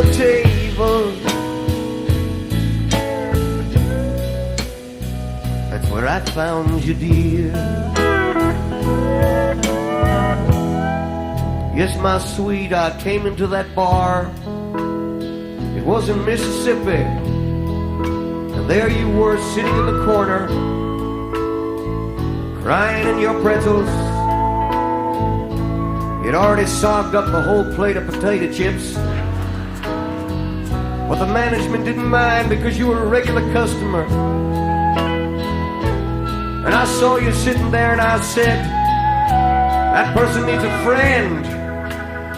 the table. That's where I found you, dear. Yes, my sweet, I came into that bar. It was in Mississippi. And there you were sitting in the corner, crying in your pretzels. You'd already sogged up the whole plate of potato chips. But the management didn't mind because you were a regular customer. And I saw you sitting there and I said, that person needs a friend.